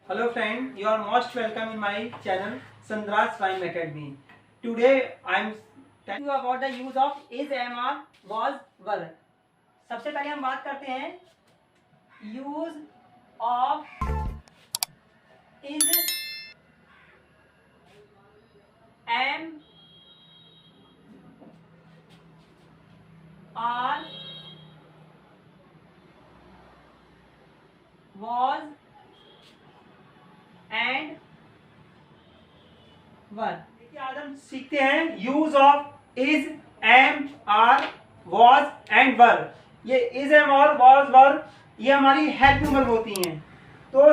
Hello friend, you are most welcome in my channel Sandras Rhyme Academy. Today I am telling you about the use of is, am, are, was, were. सबसे पहले हम बात करते हैं use of is, am, are, was and were. देखिए आज हम सीखते हैं use of is, am, are, was and were. ये इज, एम, और वॉज, वर ये हमारी हेल्पिंग वर्ब होती हैं। तो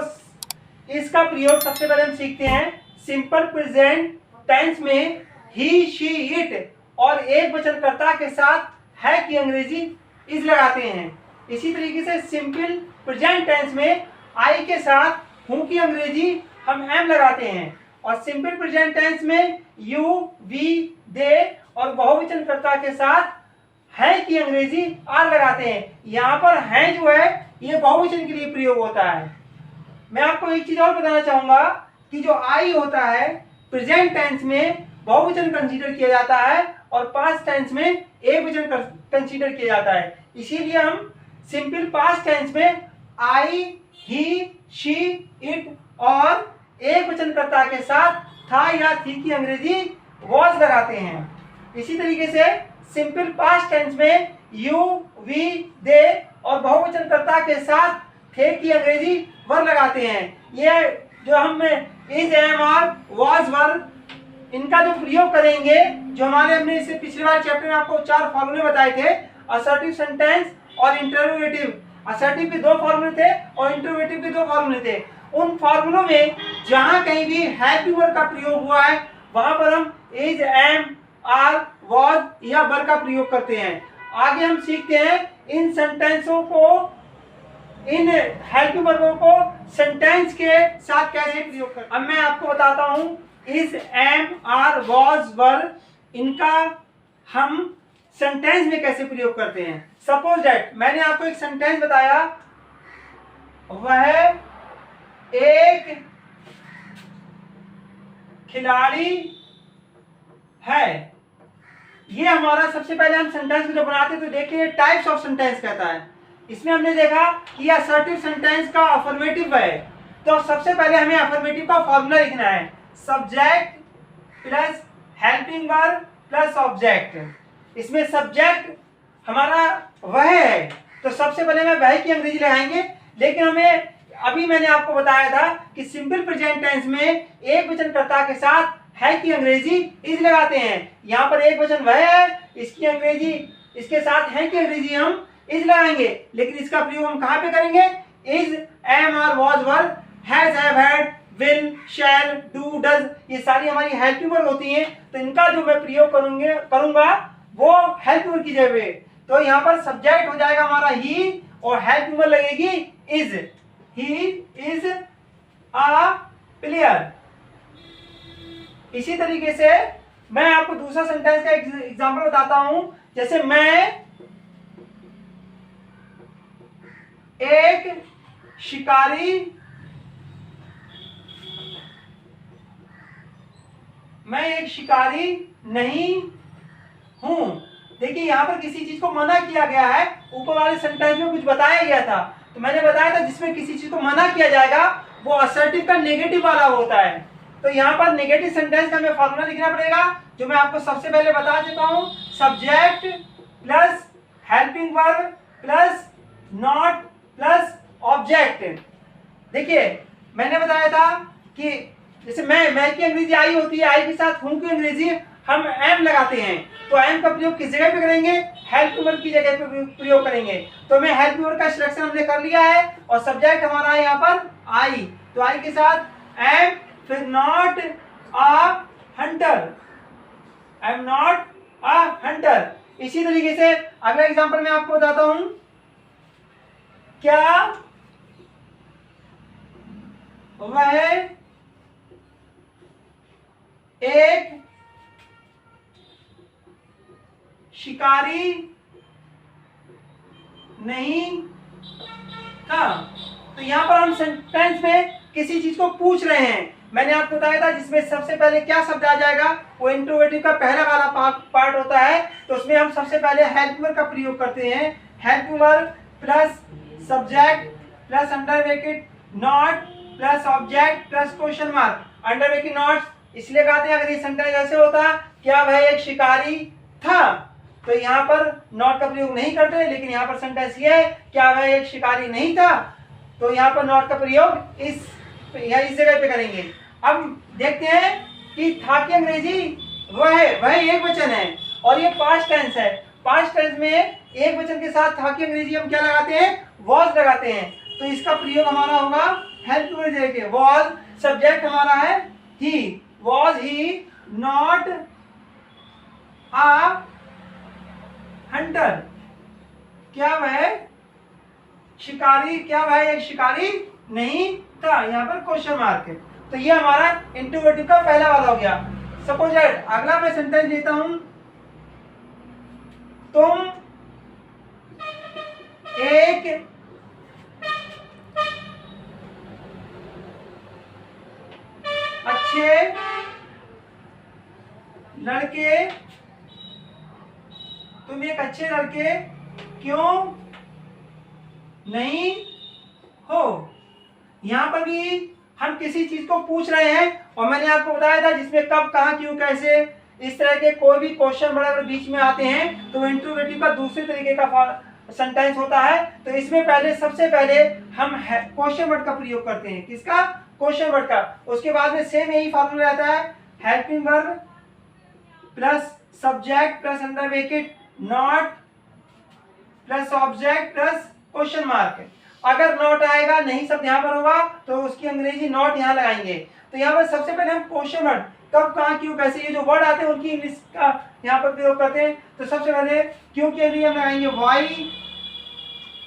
इसका प्रयोग सबसे पहले हम सीखते हैं सिंपल प्रेजेंट टेंस में ही, शी, इट और एक वचनकर्ता के साथ है की अंग्रेजी इज लगाते हैं। इसी तरीके से सिंपल प्रेजेंट टेंस में आई के साथ हूं की अंग्रेजी हम एम लगाते हैं और सिंपल प्रेजेंट टेंस में यू, वी, दे और बहुवचनकर्ता के साथ है की अंग्रेजी आर लगाते हैं। यहाँ पर है जो है ये बहुवचन के लिए प्रयोग होता है। मैं आपको एक चीज और बताना चाहूंगा कि जो आई होता है प्रेजेंट टेंस में बहुवचन कंसीडर किया जाता है और पास्ट टेंस में एक वचन कंसीडर किया जाता है। इसीलिए हम सिंपल पास्ट टेंस में आई, ही, शी, इट और एक वचनकर्ता के साथ था या थी की अंग्रेजी वॉज लगाते हैं। इसी तरीके से सिंपल पास्ट टेंस में यू, वी, दे और बहुवचनकर्ता के साथ थे की अंग्रेजी वर लगाते हैं। ये जो हम इज, एम, आर, वॉज, वर इनका जो प्रयोग करेंगे, जो हमारे हमने इससे पिछले वाले चैप्टर में आपको 4 फॉर्मूले बताए थे, असर्टिव सेंटेंस और इंटरोगेटिव। असर्टिव के 2 फॉर्मूले थे और इंटरोगेटिव के 2 फॉर्मूले थे। उन फॉर्मूलों में जहां कहीं भी हेल्पिंग वर्ब का प्रयोग हुआ है वहां पर हम इज, एम, आर, वॉज या वर का प्रयोग करते हैं। आगे हम सीखते हैं इन सेंटेंसों को, इन हेल्पिंग वर्बों को सेंटेंस के साथ कैसे प्रयोग करते हैं। अब मैं आपको बताता हूं इज, एम, आर, वॉज, वर इनका हम सेंटेंस में कैसे प्रयोग करते हैं। सपोज दैट मैंने आपको एक सेंटेंस बताया, वह एक खिलाड़ी है। ये हमारा सबसे पहले हम सेंटेंस को जब बनाते हैं तो देखिए टाइप्स ऑफ सेंटेंस कहता है। इसमें हमने देखा कि असर्टिव सेंटेंस का अफर्मेटिव है, तो सबसे पहले हमें अफर्मेटिव का फॉर्मूला लिखना है, subject plus helping verb plus object. इसमें सब्जेक्ट हमारा वह है तो सबसे पहले मैं वह की अंग्रेजी लगाएंगे, लेकिन हमें अभी मैंने आपको बताया था कि सिंपल प्रेजेंट टेंस में एक वचनकर्ता के साथ है की अंग्रेजी इज लगाते हैं। यहाँ पर एक वचन वह है, इसकी अंग्रेजी इसके साथ है की अंग्रेजी हम इज लगाएंगे, लेकिन इसका प्रयोग हम कहाँ पे करेंगे, is, am, are, was, were, has, have, had, will, shall, do, does ये सारी हमारी हेल्पिंग वर्ब होती हैं। तो इनका जो मैं प्रयोग करूंगा वो हेल्पिंग वर्ब की जगह। तो यहाँ पर सब्जेक्ट हो जाएगा हमारा ही और हेल्पिंग वर्ब लगेगी is. He is a player. इसी तरीके से मैं आपको दूसरा सेंटेंस का एग्जांपल बताता हूं, जैसे मैं एक शिकारी नहीं हूं। देखिए यहां पर किसी चीज को मना किया गया है, ऊपर वाले सेंटेंस में कुछ बताया गया था, तो मैंने बताया था जिसमें किसी चीज को मना किया जाएगा वो असर्टिव का नेगेटिव वाला होता है। तो यहाँ पर नेगेटिव सेंटेंस का हमें फॉर्मूला लिखना पड़ेगा, जो मैं आपको सबसे पहले बता चुका हूं, subject plus helping verb plus not plus object. देखिए मैंने बताया था कि जैसे मैं की अंग्रेजी आई होती है, आई के साथ हूं की अंग्रेजी हम एम लगाते हैं, तो एम का प्रयोग किस जगह पे करेंगे, हेल्प वर्ब की जगह पे प्रयोग करेंगे। तो मैं हेल्प वर्ब का सिलेक्शन हमने कर लिया है और सब्जेक्ट हमारा है यहाँ पर आई, तो आई के साथ एम, फिर not a Hunter, I am not a Hunter. इसी तरीके से अगला एग्जांपल मैं आपको बताता हूं, क्या वह एक शिकारी नहीं था। तो यहां पर हम सेंटेंस में किसी चीज को पूछ रहे हैं, मैंने आपको बताया था जिसमें सबसे पहले क्या शब्द आ जाएगा, वो इंट्रोगेटिव का पहला वाला पार्ट होता है, तो उसमें हम सबसे पहले हेल्प वर्ब का प्रयोग करते हैं। Help verb plus subject plus under bracket not plus object plus question mark. Under bracket not इसलिए कहते हैं अगर ये सेंटेंस ऐसे होता क्या वह एक शिकारी था, तो यहाँ पर नॉट का प्रयोग नहीं करते, लेकिन यहाँ पर सेंटेंस ये है क्या वह एक शिकारी नहीं था, तो यहाँ पर नॉट का प्रयोग इस जगह पे करेंगे। अब देखते हैं कि था की अंग्रेजी वह एक वचन है और ये पास्ट टेंस है। पास्ट टेंस में एक वचन के साथ था की अंग्रेजी हम क्या लगाते हैं, वॉज लगाते हैं, तो इसका प्रयोग हमारा होगा हेल्प वर्ब के। वॉज सब्जेक्ट हमारा है he, was he not a hunter, क्या वह शिकारी, क्या वह एक शिकारी नहीं था, यहाँ पर क्वेश्चन मार्क है। तो ये हमारा इंट्रोगेटिव का पहला वाला हो गया। सपोज अगला मैं सेंटेंस लेता हूं, तुम एक अच्छे लड़के, तुम एक अच्छे लड़के क्यों नहीं हो। यहां पर भी हम किसी चीज को पूछ रहे हैं और मैंने आपको बताया था जिसमें कब कहां क्यों कैसे इस तरह के कोई भी क्वेश्चन बड़े बीच में आते हैं तो इंट्रोगेटिव का दूसरे तरीके का सेंटेंस होता है। तो इसमें पहले सबसे पहले हम क्वेश्चन वर्ड का प्रयोग करते हैं। किसका, क्वेश्चन वर्ड का। उसके बाद में सेम यही फॉर्मूला रहता है, helping verb plus subject plus under bracket not plus object plus question mark. अगर नॉट आएगा, नहीं शब्द यहाँ पर होगा, तो उसकी अंग्रेजी नॉट यहाँ लगाएंगे। तो यहाँ पर सबसे पहले हम क्वेश्चन वर्ड कब कहाँ क्यों कैसे ये जो वर्ड आते हैं उनकी इंग्लिश का यहाँ पर प्रयोग करते हैं। तो सबसे पहले क्यों के लिए हम लगाएंगे वाई,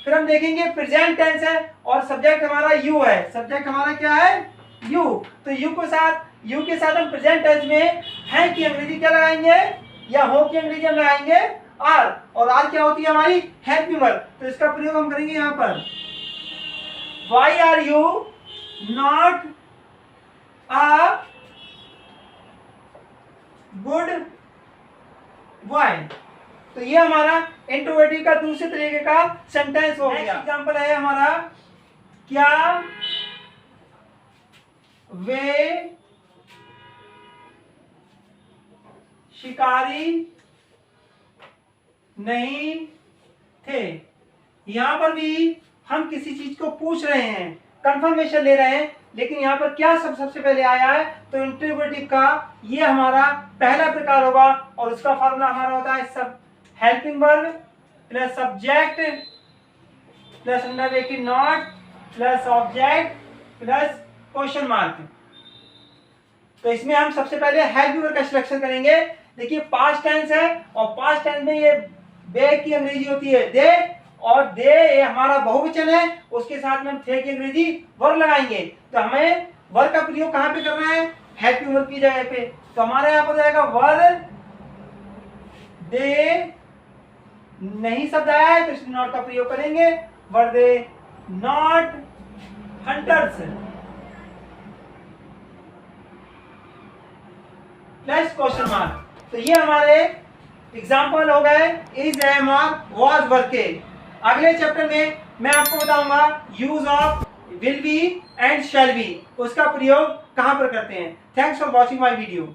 फिर हम देखेंगे प्रेजेंट टेंस है और सब्जेक्ट हमारा यू है। सब्जेक्ट हमारा क्या है, यू। तो यू के साथ हम प्रेजेंट टेंस में है की अंग्रेजी क्या लगाएंगे, या हो की अंग्रेजी हम लगाएंगे आर, और आर क्या होती है हमारी हेल्पिंग वर्ब। तो इसका प्रयोग हम करेंगे यहाँ पर, Why are you not a good boy? तो ये हमारा इंट्रोगेटिव का दूसरे तरीके का सेंटेंस हो गया। एग्जांपल है हमारा, क्या वे शिकारी नहीं थे। यहां पर भी हम किसी चीज को पूछ रहे हैं, कंफर्मेशन ले रहे हैं, लेकिन यहाँ पर क्या सबसे पहले आया है, तो इंट्रोगेटिव का ये हमारा पहला प्रकार होगा और उसका फॉर्मूला हमारा होता है सब helping verb plus subject plus under bracket not plus object plus question mark. तो इसमें हम सबसे पहले हेल्पिंग वर्ब का सिलेक्शन करेंगे। देखिए पास्ट टेंस है और पास्ट टेंस में ये बे की अंग्रेजी होती है दे, और दे ये हमारा बहुवचन है, उसके साथ में हम थे की अंग्रेजी वर्ब लगाएंगे। तो हमें वर्ब का प्रयोग कहां पे करना है, हेल्पिंग वर्ब की जगह पे। तो हमारे यहाँ पर जाएगा वर्ब दे, नहीं शब्द आया है तो इसमें नॉट का प्रयोग करेंगे, verb they not hunters plus question mark. तो ये हमारे एग्जाम्पल हो गए इज, एम और वॉज वर्ब के। अगले चैप्टर में मैं आपको बताऊंगा use of will be and shall be, उसका प्रयोग कहां पर करते हैं। Thanks for watching my video.